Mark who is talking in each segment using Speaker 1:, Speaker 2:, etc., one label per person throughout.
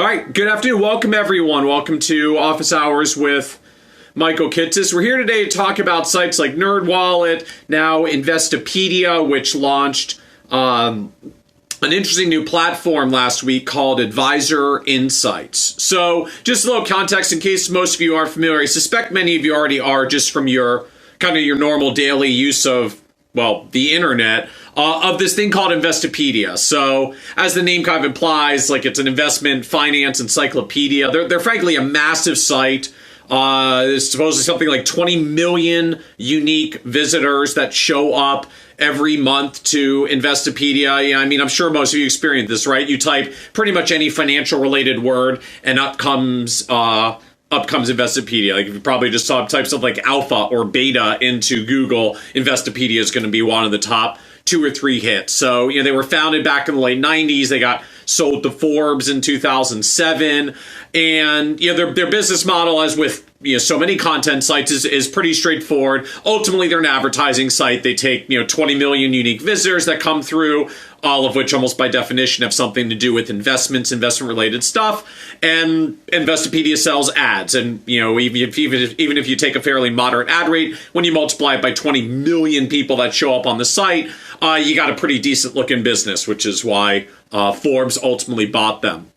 Speaker 1: right, good afternoon. Welcome, everyone. Welcome to Office Hours with Michael Kitces. We're here today to talk about sites like NerdWallet, now Investopedia, which launched an interesting new platform last week called Advisor Insights. So just a little context in case most of you aren't familiar. I suspect many of you already are just from your normal daily use of, well, the internet, of this thing called Investopedia. So as the name kind of implies, like it's an investment finance encyclopedia. They're frankly a massive site. There's supposedly something like 20 million unique visitors that show up every month to Investopedia. Yeah, I mean, I'm sure most of you experience this, right? You type pretty much any financial related word and up comes Investopedia. Like if you probably just type something like alpha or beta into Google, Investopedia is going to be one of the top 2 or 3 hits. So, they were founded back in the late 90s. They got sold to Forbes in 2007. And, their business model, as with, so many content sites, is pretty straightforward. Ultimately, they're an advertising site. They take, 20 million unique visitors that come through, all of which almost by definition have something to do with investments, investment-related stuff. And Investopedia sells ads. And, even if you take a fairly moderate ad rate, when you multiply it by 20 million people that show up on the site, you got a pretty decent-looking business, which is why Forbes ultimately bought them.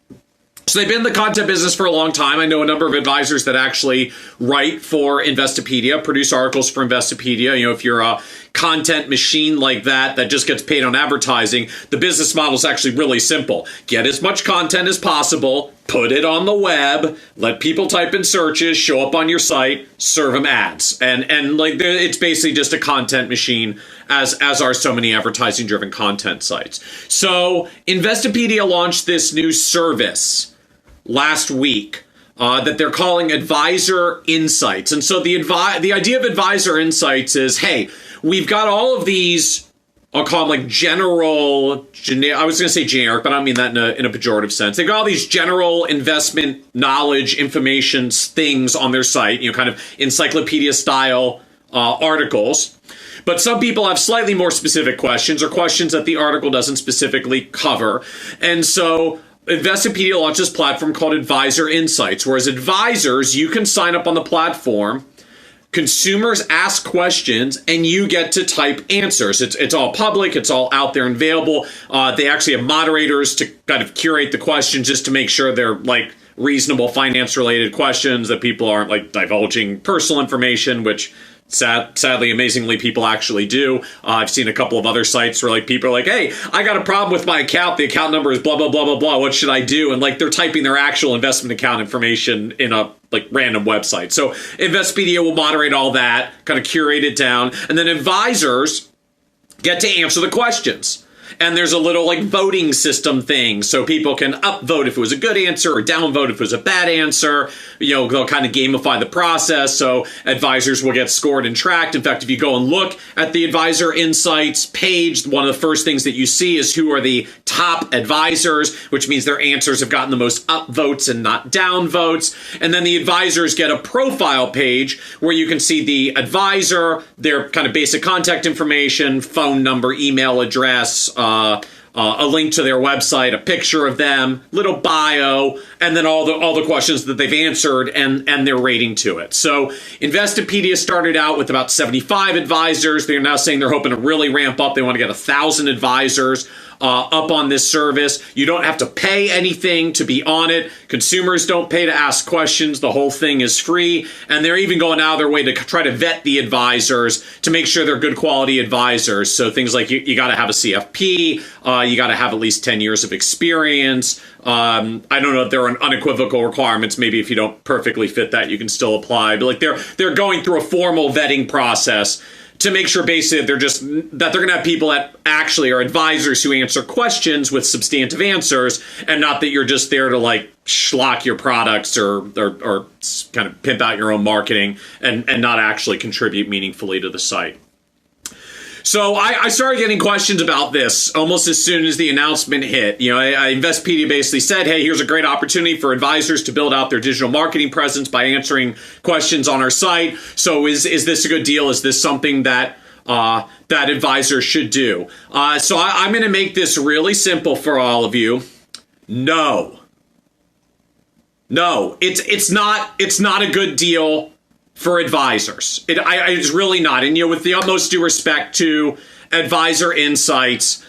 Speaker 1: So they've been in the content business for a long time. I know a number of advisors that actually write for Investopedia, produce articles for Investopedia. If you're a content machine like that just gets paid on advertising, the business model is actually really simple. Get as much content as possible, put it on the web, let people type in searches, show up on your site, serve them ads. And it's basically just a content machine, as are so many advertising-driven content sites. So Investopedia launched this new service last week that they're calling Advisor Insights. And so the idea of Advisor Insights is, hey, we've got all of these, I'll call them like I was going to say generic, but I don't mean that in a pejorative sense. They've got all these general investment knowledge, information things on their site, kind of encyclopedia style articles. But some people have slightly more specific questions or questions that the article doesn't specifically cover. And so Investopedia launched this platform called Advisor Insights, whereas advisors, you can sign up on the platform, consumers ask questions, and you get to type answers. It's all public. It's all out there and available. They actually have moderators to kind of curate the questions just to make sure they're like reasonable finance-related questions, that people aren't like divulging personal information, which sadly, amazingly, people actually do. I've seen a couple of other sites where like people are like, hey, I got a problem with my account. The account number is blah, blah, blah, blah, blah. What should I do? And like they're typing their actual investment account information in a like random website. So Investopedia will moderate all that, kind of curate it down. And then advisors get to answer the questions. And there's a little like voting system thing. So people can upvote if it was a good answer or downvote if it was a bad answer. They'll kind of gamify the process. So advisors will get scored and tracked. In fact, if you go and look at the Advisor Insights page, one of the first things that you see is who are the top advisors, which means their answers have gotten the most upvotes and not downvotes. And then the advisors get a profile page where you can see the advisor, their kind of basic contact information, phone number, email address, a link to their website, a picture of them, little bio, and then all the questions that they've answered and their rating to it. So Investopedia started out with about 75 advisors. They're now saying they're hoping to really ramp up. They want to get 1,000 advisors up on this service. You don't have to pay anything to be on it. Consumers don't pay to ask questions. The whole thing is free. And they're even going out of their way to try to vet the advisors to make sure they're good quality advisors. So things like you got to have a CFP, you got to have at least 10 years of experience. I don't know if there are unequivocal requirements. Maybe if you don't perfectly fit that, you can still apply. But like they're going through a formal vetting process to make sure basically that they're going to have people that actually are advisors who answer questions with substantive answers, and not that you're just there to like schlock your products or kind of pimp out your own marketing and not actually contribute meaningfully to the site. So I started getting questions about this almost as soon as the announcement hit. Investopedia basically said, hey, here's a great opportunity for advisors to build out their digital marketing presence by answering questions on our site. So is this a good deal? Is this something that advisors should do? So I'm going to make this really simple for all of you. No. No, it's not a good deal for advisors. It's really not. And with the utmost due respect to Advisor Insights,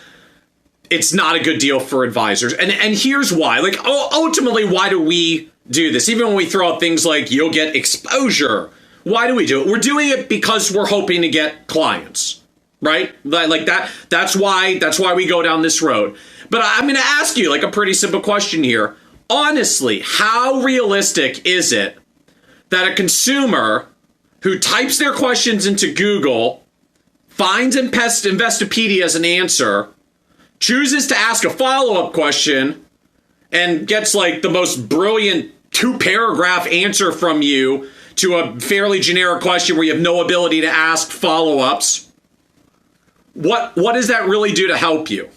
Speaker 1: it's not a good deal for advisors. And here's why. Like, ultimately, why do we do this? Even when we throw out things like you'll get exposure, why do we do it? We're doing it because we're hoping to get clients, right? Like that's why we go down this road. But I'm going to ask you like a pretty simple question here. Honestly, how realistic is it that a consumer who types their questions into Google, finds Investopedia as an answer, chooses to ask a follow-up question, and gets like the most brilliant 2-paragraph answer from you to a fairly generic question where you have no ability to ask follow-ups? What does that really do to help you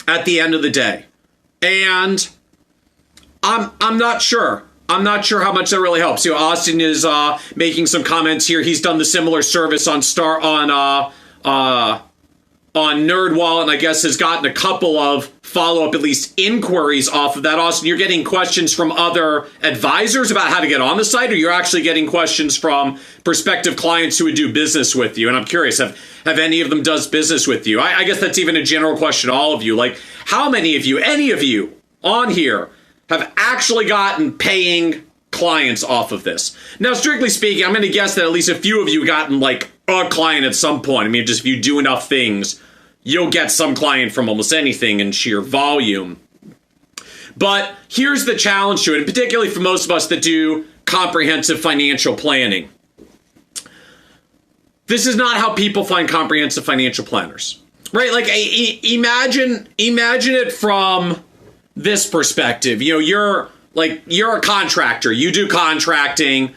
Speaker 1: at the end of the day? And I'm not sure. I'm not sure how much that really helps. Austin is making some comments here. He's done the similar service on NerdWallet, and I guess has gotten a couple of follow-up, at least inquiries off of that. Austin, you're getting questions from other advisors about how to get on the site, or you're actually getting questions from prospective clients who would do business with you? And I'm curious, have any of them does business with you? I guess that's even a general question to all of you. Like, how many of you, any of you on here, have actually gotten paying clients off of this? Now, strictly speaking, I'm going to guess that at least a few of you gotten like a client at some point. I mean, just if you do enough things, you'll get some client from almost anything in sheer volume. But here's the challenge to it, and particularly for most of us that do comprehensive financial planning. This is not how people find comprehensive financial planners, right? Like, imagine it from this perspective. You're a contractor. You do contracting.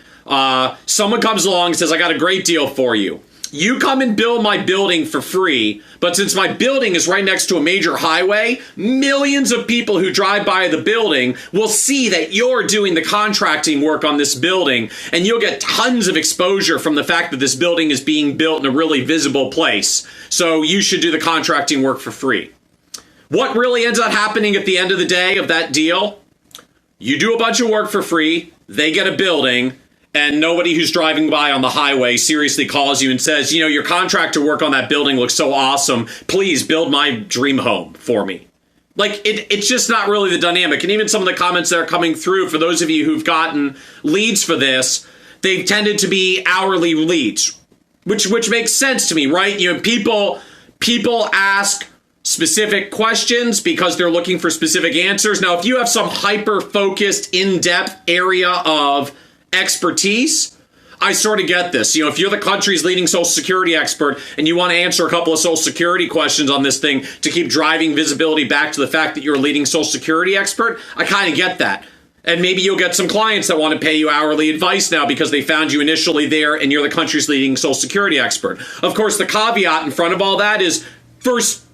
Speaker 1: Someone comes along and says, I got a great deal for you. You come and build my building for free, but since my building is right next to a major highway, millions of people who drive by the building will see that you're doing the contracting work on this building, and you'll get tons of exposure from the fact that this building is being built in a really visible place. So you should do the contracting work for free. What really ends up happening at the end of the day of that deal? You do a bunch of work for free, they get a building, and nobody who's driving by on the highway seriously calls you and says, your contractor work on that building looks so awesome. Please build my dream home for me. Like, it's just not really the dynamic. And even some of the comments that are coming through, for those of you who've gotten leads for this, they've tended to be hourly leads, which makes sense to me, right? People ask specific questions because they're looking for specific answers. Now, if you have some hyper-focused, in-depth area of expertise, I sort of get this. If you're the country's leading Social Security expert and you want to answer a couple of Social Security questions on this thing to keep driving visibility back to the fact that you're a leading Social Security expert, I kind of get that. And maybe you'll get some clients that want to pay you hourly advice now because they found you initially there and you're the country's leading Social Security expert. Of course, the caveat in front of all that is, first,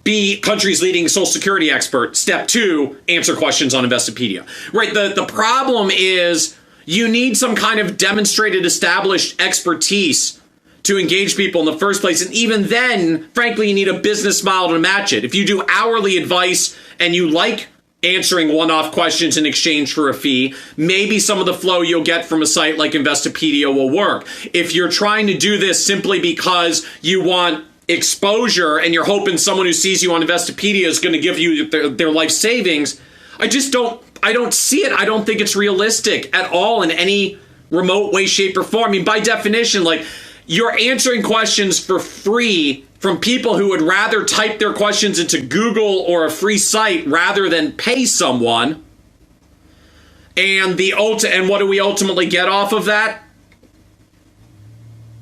Speaker 1: be country's leading Social Security expert. Step 2, answer questions on Investopedia. Right, the problem is you need some kind of demonstrated, established expertise to engage people in the first place. And even then, frankly, you need a business model to match it. If you do hourly advice and you like answering one-off questions in exchange for a fee, maybe some of the flow you'll get from a site like Investopedia will work. If you're trying to do this simply because you want exposure and you're hoping someone who sees you on Investopedia is going to give you their life savings, I don't see it. I don't think it's realistic at all in any remote way, shape, or form. I mean, by definition, like, you're answering questions for free from people who would rather type their questions into Google or a free site rather than pay someone. And what do we ultimately get off of that?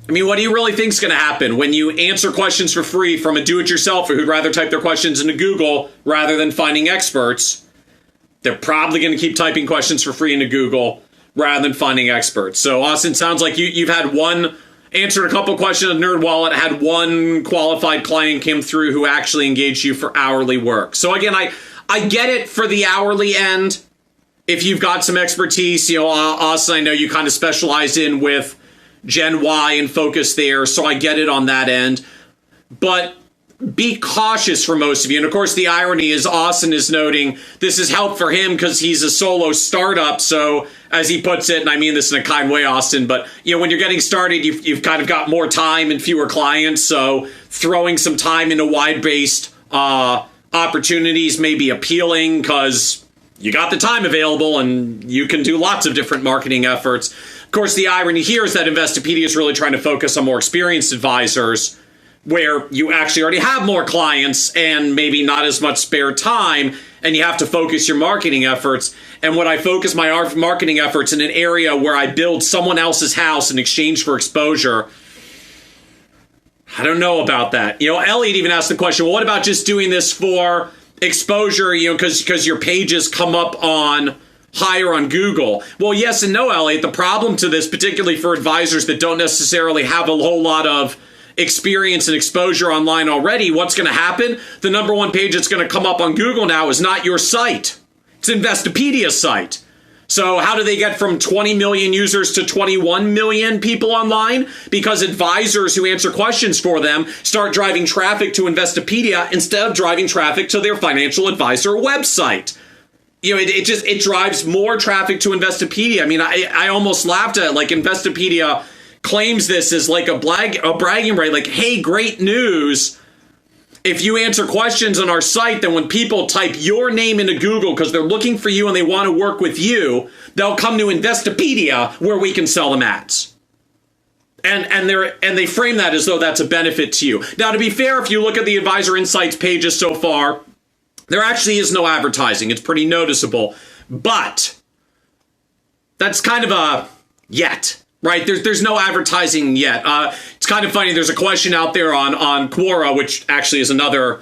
Speaker 1: I mean, what do you really think is going to happen when you answer questions for free from a do-it-yourselfer who'd rather type their questions into Google rather than finding experts? They're probably going to keep typing questions for free into Google rather than finding experts. So, Austin, sounds like you've had answered a couple questions on NerdWallet, had one qualified client came through who actually engaged you for hourly work. So, again, I get it for the hourly end. If you've got some expertise, Austin, I know you kind of specialize in with Gen Y and focus there, so I get it on that end. But be cautious for most of you. And of course, the irony is Austin is noting this is help for him because he's a solo startup. So as he puts it, and I mean this in a kind way, Austin, but when you're getting started, you've kind of got more time and fewer clients. So throwing some time into wide-based opportunities may be appealing because you got the time available and you can do lots of different marketing efforts. Of course, the irony here is that Investopedia is really trying to focus on more experienced advisors where you actually already have more clients and maybe not as much spare time, and you have to focus your marketing efforts. And when I focus my marketing efforts in an area where I build someone else's house in exchange for exposure, I don't know about that. Elliot even asked the question, well, what about just doing this for exposure, because your pages come up on higher on Google? Well, yes and no, Elliot. The problem to this, particularly for advisors that don't necessarily have a whole lot of experience and exposure online already, what's going to happen? The number one page that's going to come up on Google now is not your site. It's Investopedia's site. So how do they get from 20 million users to 21 million people online? Because advisors who answer questions for them start driving traffic to Investopedia instead of driving traffic to their financial advisor website. It drives more traffic to Investopedia. I mean, I almost laughed at it. Like, Investopedia claims this as like a bragging right. Like, hey, great news. If you answer questions on our site, then when people type your name into Google because they're looking for you and they want to work with you, they'll come to Investopedia where we can sell them ads. And they frame that as though that's a benefit to you. Now, to be fair, if you look at the Advisor Insights pages so far, there actually is no advertising. It's pretty noticeable. But that's kind of a yet. Right, there's no advertising yet. It's kind of funny. There's a question out there on Quora, which actually is another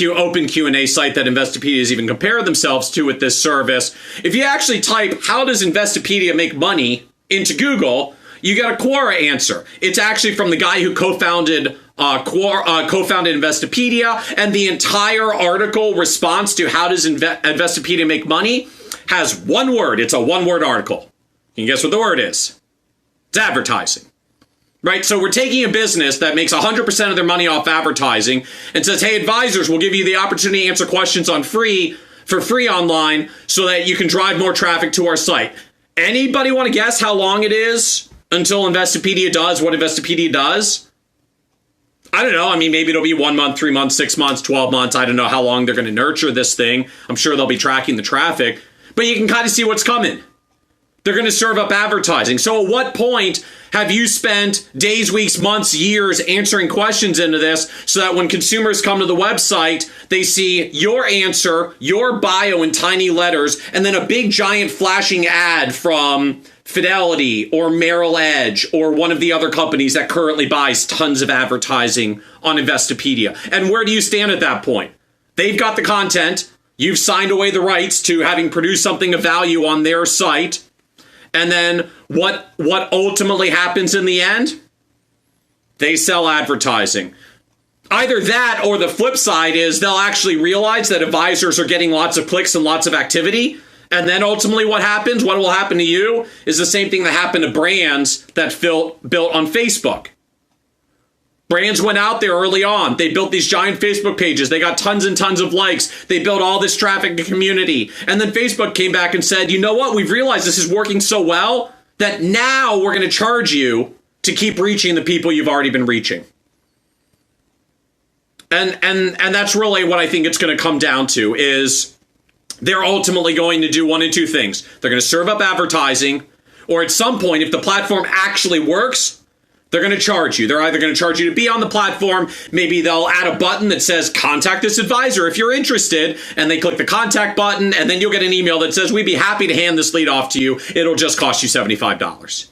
Speaker 1: open Q&A site that Investopedias even compare themselves to with this service. If you actually type "How does Investopedia make money?" into Google, you get a Quora answer. It's actually from the guy who co-founded Investopedia, and the entire article response to "How does Investopedia make money?" has one word. It's a one-word article. Can you guess what the word is? It's advertising, right? So we're taking a business that makes 100% of their money off advertising and says, hey, advisors, we'll give you the opportunity to answer questions for free online so that you can drive more traffic to our site. Anybody want to guess how long it is until Investopedia does what Investopedia does? I don't know. I mean, maybe it'll be 1 month, 3 months, 6 months, 12 months. I don't know how long they're going to nurture this thing. I'm sure they'll be tracking the traffic, but you can kind of see what's coming. They're going to serve up advertising. So at what point have you spent days, weeks, months, years answering questions into this so that when consumers come to the website, they see your answer, your bio in tiny letters, and then a big giant flashing ad from Fidelity or Merrill Edge or one of the other companies that currently buys tons of advertising on Investopedia? And where do you stand at that point? They've got the content. You've signed away the rights to having produced something of value on their site. And then what ultimately happens in the end? They sell advertising. Either that or the flip side is they'll actually realize that advisors are getting lots of clicks and lots of activity. And then ultimately what will happen to you is the same thing that happened to brands that built on Facebook. Brands went out there early on. They built these giant Facebook pages. They got tons and tons of likes. They built all this traffic to community. And then Facebook came back and said, you know what? We've realized this is working so well that now we're going to charge you to keep reaching the people you've already been reaching. And that's really what I think it's going to come down to is they're ultimately going to do one of two things. They're going to serve up advertising, or at some point, if the platform actually works, they're going to charge you. They're either going to charge you to be on the platform. Maybe they'll add a button that says, contact this advisor if you're interested. And they click the contact button. And then you'll get an email that says, we'd be happy to hand this lead off to you. It'll just cost you $75.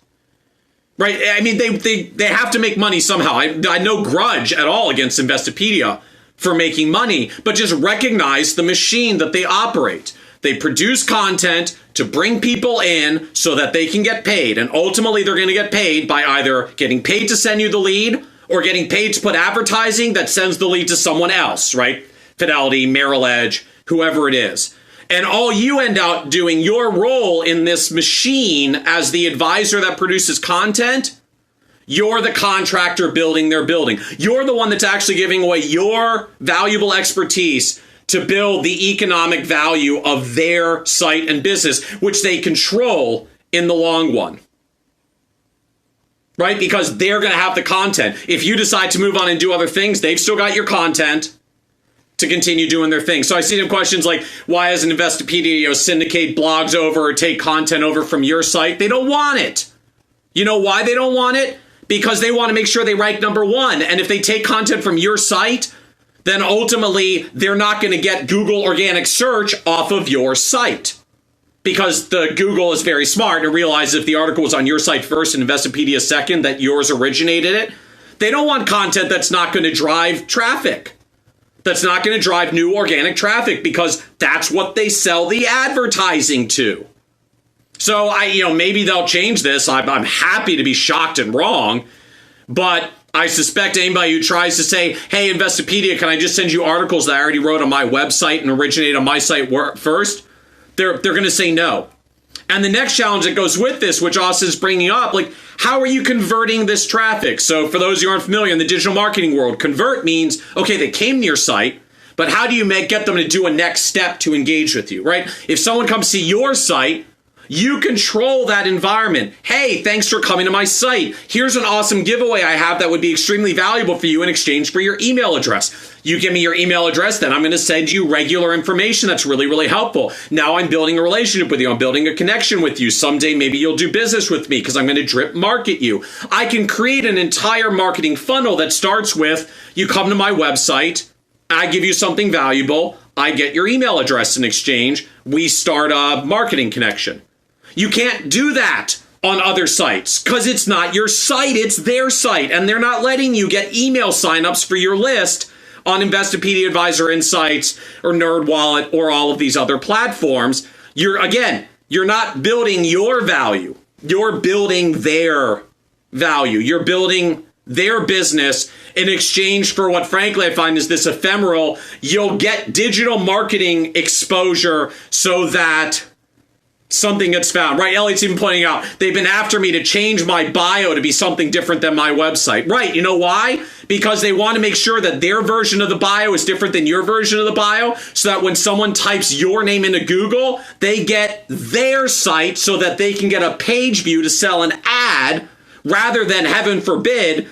Speaker 1: Right? I mean, they have to make money somehow. I no grudge at all against Investopedia for making money, but just recognize the machine that they operate. They produce content to bring people in so that they can get paid. And ultimately, they're going to get paid by either getting paid to send you the lead or getting paid to put advertising that sends the lead to someone else, right? Fidelity, Merrill Edge, whoever it is. And all you end up doing, your role in this machine as the advisor that produces content, You're the contractor building their building. You're the one that's actually giving away your valuable expertise to build the economic value of their site and business, which they control in the long run. Right? Because they're going to have the content. If you decide to move on and do other things, they've still got your content to continue doing their thing. So I see some questions like, why doesn't Investopedia syndicate blogs over or take content over from your site? They don't want it. You know why they don't want it? Because they want to make sure they rank number one. And if they take content from your site, then ultimately they're not going to get Google organic search off of your site. Because the Google is very smart and realizes if the article was on your site first and Investopedia second, that yours originated it. They don't want content that's not going to drive traffic. That's not going to drive new organic traffic, because that's what they sell the advertising to. So maybe they'll change this. I'm happy to be shocked and wrong, but I suspect anybody who tries to say, hey, Investopedia, can I just send you articles that I already wrote on my website and originate on my site first? They're going to say no. And the next challenge that goes with this, which Austin's bringing up, like, how are you converting this traffic? So for those who aren't familiar in the digital marketing world, convert means, okay, they came to your site, but how do you get them to do a next step to engage with you, right? If someone comes to your site, you control that environment. Hey, thanks for coming to my site. Here's an awesome giveaway I have that would be extremely valuable for you in exchange for your email address. You give me your email address, then I'm going to send you regular information that's really, really helpful. Now I'm building a relationship with you. I'm building a connection with you. Someday maybe you'll do business with me because I'm going to drip market you. I can create an entire marketing funnel that starts with, you come to my website, I give you something valuable, I get your email address in exchange, we start a marketing connection. You can't do that on other sites because it's not your site, it's their site, and they're not letting you get email signups for your list on Investopedia, Advisor Insights, or NerdWallet, or all of these other platforms. You're not building your value. You're building their value. You're building their business in exchange for what, frankly, I find is this ephemeral, you'll get digital marketing exposure so that something gets found, right? Elliot's even pointing out, they've been after me to change my bio to be something different than my website. Right, you know why? Because they want to make sure that their version of the bio is different than your version of the bio, so that when someone types your name into Google, they get their site so that they can get a page view to sell an ad, rather than, heaven forbid,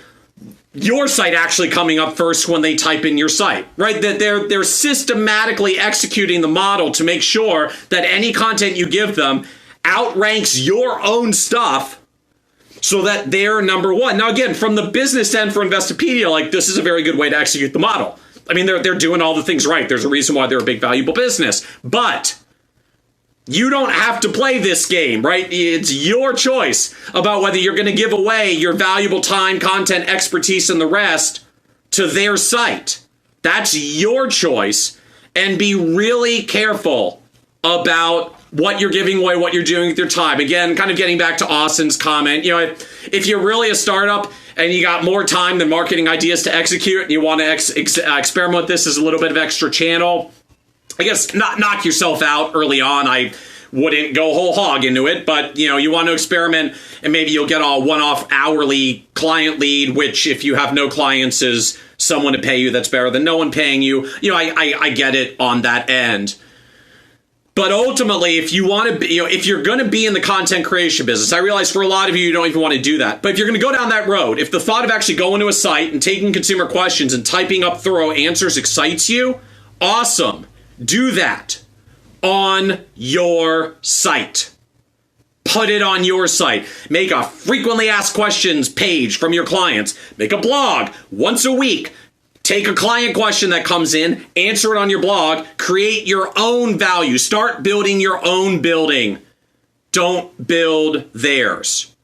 Speaker 1: your site actually coming up first when they type in your site, right? That they're systematically executing the model to make sure that any content you give them outranks your own stuff so that they're number one. Now, again, from the business end for Investopedia, like, this is a very good way to execute the model. I mean, they're doing all the things right. There's a reason why they're a big, valuable business. But you don't have to play this game, right? It's your choice about whether you're going to give away your valuable time, content, expertise, and the rest to their site. That's your choice. And be really careful about what you're giving away, what you're doing with your time. Again, kind of getting back to Austin's comment, if you're really a startup and you got more time than marketing ideas to execute, and you want to experiment with this as a little bit of extra channel, I guess not knock yourself out early on. I wouldn't go whole hog into it, but you want to experiment, and maybe you'll get a one-off hourly client lead, which if you have no clients is someone to pay you that's better than no one paying you. I get it on that end. But ultimately, if you want to be, if you're going to be in the content creation business, I realize for a lot of you don't even want to do that. But if you're going to go down that road, if the thought of actually going to a site and taking consumer questions and typing up thorough answers excites you, awesome. Do that on your site. Put it on your site. Make a frequently asked questions page from your clients. Make a blog once a week. Take a client question that comes in, answer it on your blog, create your own value. Start building your own building. Don't build theirs.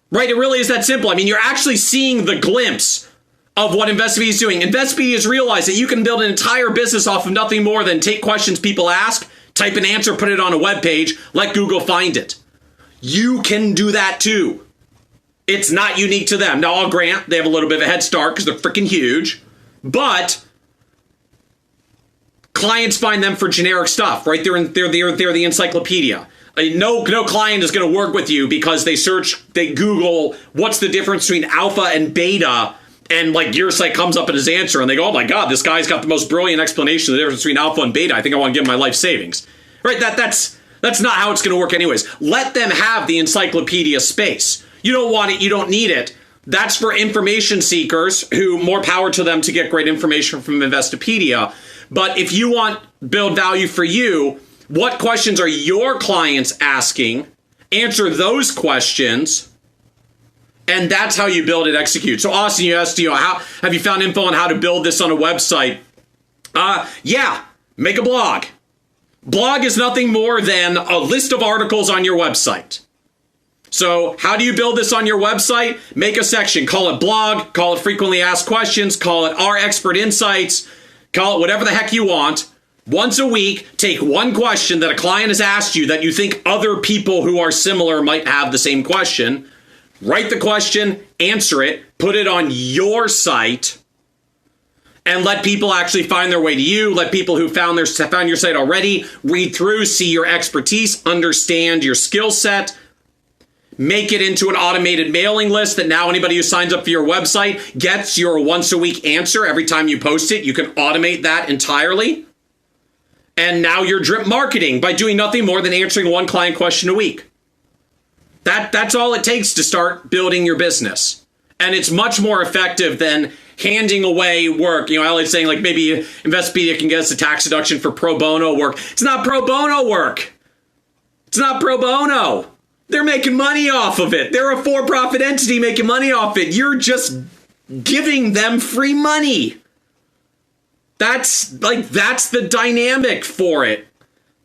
Speaker 1: Right? It really is that simple. I mean, you're actually seeing the glimpse of what Investopedia is doing. Investopedia has realized that you can build an entire business off of nothing more than take questions people ask, type an answer, put it on a web page, let Google find it. You can do that too. It's not unique to them. Now, I'll grant they have a little bit of a head start because they're freaking huge, but clients find them for generic stuff, right? They're the encyclopedia. No client is going to work with you because they Google what's the difference between alpha and beta, and like your site comes up in his answer, and they go, oh my God, this guy's got the most brilliant explanation of the difference between alpha and beta. I think I want to give him my life savings. Right? That's not how it's going to work anyways. Let them have the encyclopedia space. You don't want it. You don't need it. That's for information seekers who, more power to them to get great information from Investopedia. But if you want build value for you, what questions are your clients asking? Answer those questions. And that's how you build and execute. So Austin, you asked, how have you found info on how to build this on a website? Yeah, make a blog. Blog is nothing more than a list of articles on your website. So how do you build this on your website? Make a section, call it blog, call it frequently asked questions, call it our expert insights, call it whatever the heck you want. Once a week, take one question that a client has asked you that you think other people who are similar might have the same question. Write the question, answer it, put it on your site, and let people actually find their way to you. Let people who found your site already read through, see your expertise, understand your skill set. Make it into an automated mailing list that now anybody who signs up for your website gets your once a week answer every time you post it. You can automate that entirely. And now you're drip marketing by doing nothing more than answering one client question a week. That's all it takes to start building your business. And it's much more effective than handing away work. I like saying like maybe Investopedia can get us a tax deduction for pro bono work. It's not pro bono work. It's not pro bono. They're making money off of it. They're a for-profit entity making money off it. You're just giving them free money. That's the dynamic for it.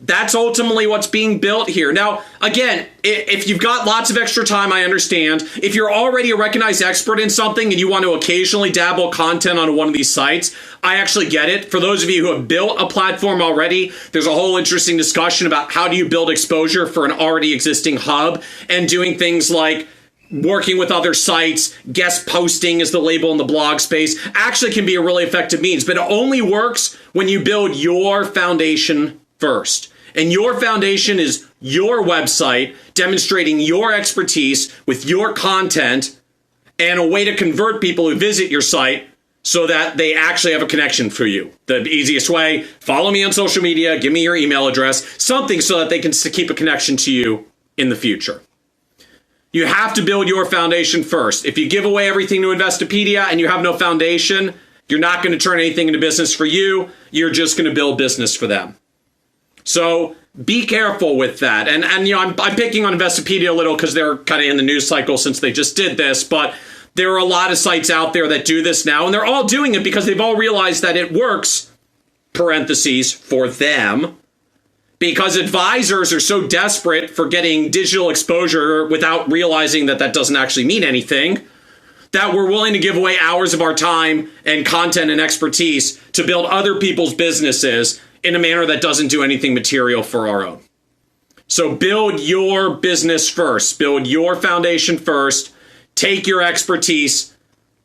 Speaker 1: That's ultimately what's being built here. Now, again, if you've got lots of extra time, I understand. If you're already a recognized expert in something and you want to occasionally dabble content on one of these sites, I actually get it. For those of you who have built a platform already, there's a whole interesting discussion about how do you build exposure for an already existing hub, and doing things like working with other sites, guest posting is the label in the blog space, actually can be a really effective means, but it only works when you build your foundation first. And your foundation is your website demonstrating your expertise with your content and a way to convert people who visit your site so that they actually have a connection for you. The easiest way, follow me on social media, give me your email address, something so that they can keep a connection to you in the future. You have to build your foundation first. If you give away everything to Investopedia and you have no foundation, you're not going to turn anything into business for you. You're just going to build business for them. So be careful with that. And I'm picking on Investopedia a little because they're kind of in the news cycle since they just did this. But there are a lot of sites out there that do this now. And they're all doing it because they've all realized that it works, parentheses, for them. Because advisors are so desperate for getting digital exposure without realizing that that doesn't actually mean anything, that we're willing to give away hours of our time and content and expertise to build other people's businesses in a manner that doesn't do anything material for our own. So build your business first. Build your foundation first. Take your expertise,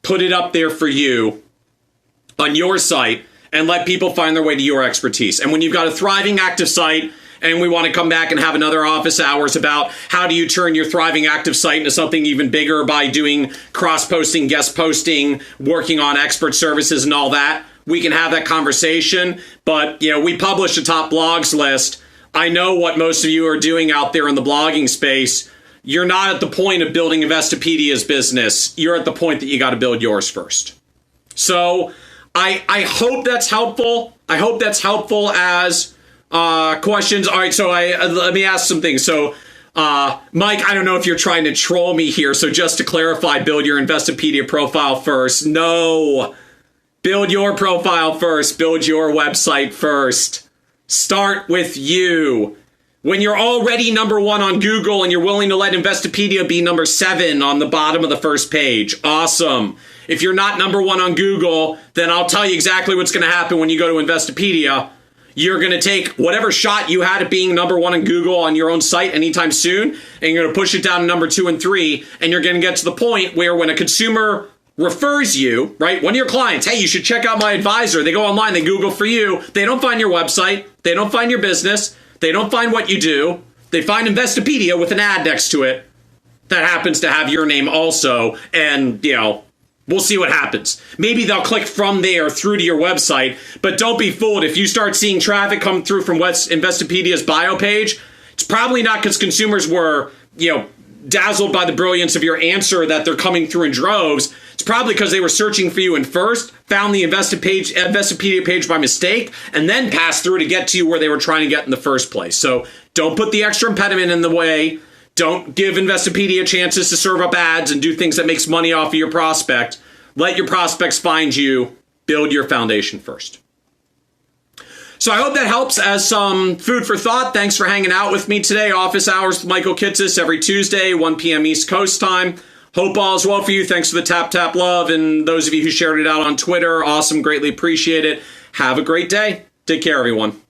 Speaker 1: put it up there for you on your site, and let people find their way to your expertise. And when you've got a thriving, active site, and we want to come back and have another office hours about how do you turn your thriving, active site into something even bigger by doing cross-posting, guest posting, working on expert services and all that, we can have that conversation. But, we publish a top blogs list. I know what most of you are doing out there in the blogging space. You're not at the point of building Investopedia's business. You're at the point that you got to build yours first. So I hope that's helpful. I hope that's helpful as questions. All right, so let me ask some things. So, Mike, I don't know if you're trying to troll me here. So just to clarify, build your Investopedia profile first. No. Build your profile first. Build your website first. Start with you. When you're already number one on Google and you're willing to let Investopedia be number 7 on the bottom of the first page, awesome. If you're not number one on Google, then I'll tell you exactly what's going to happen when you go to Investopedia. You're going to take whatever shot you had at being number one on Google on your own site anytime soon, and you're going to push it down to number 2 and 3, and you're going to get to the point where when a consumer refers you, right, one of your clients, hey, you should check out my advisor. They go online, they Google for you. They don't find your website. They don't find your business. They don't find what you do. they find Investopedia with an ad next to it that happens to have your name also, and, we'll see what happens. Maybe they'll click from there through to your website, but don't be fooled. If you start seeing traffic come through from Investopedia's bio page, it's probably not because consumers were, dazzled by the brilliance of your answer that they're coming through in droves. It's probably because they were searching for you and first found the Investopedia page by mistake and then passed through to get to you where they were trying to get in the first place. So don't put the extra impediment in the way. Don't give Investopedia chances to serve up ads and do things that makes money off of your prospect. Let your prospects find you. Build your foundation first. So I hope that helps as some food for thought. Thanks for hanging out with me today. Office Hours with Michael Kitces every Tuesday, 1 p.m. East Coast time. Hope all is well for you. Thanks for the tap love. And those of you who shared it out on Twitter, awesome. Greatly appreciate it. Have a great day. Take care, everyone.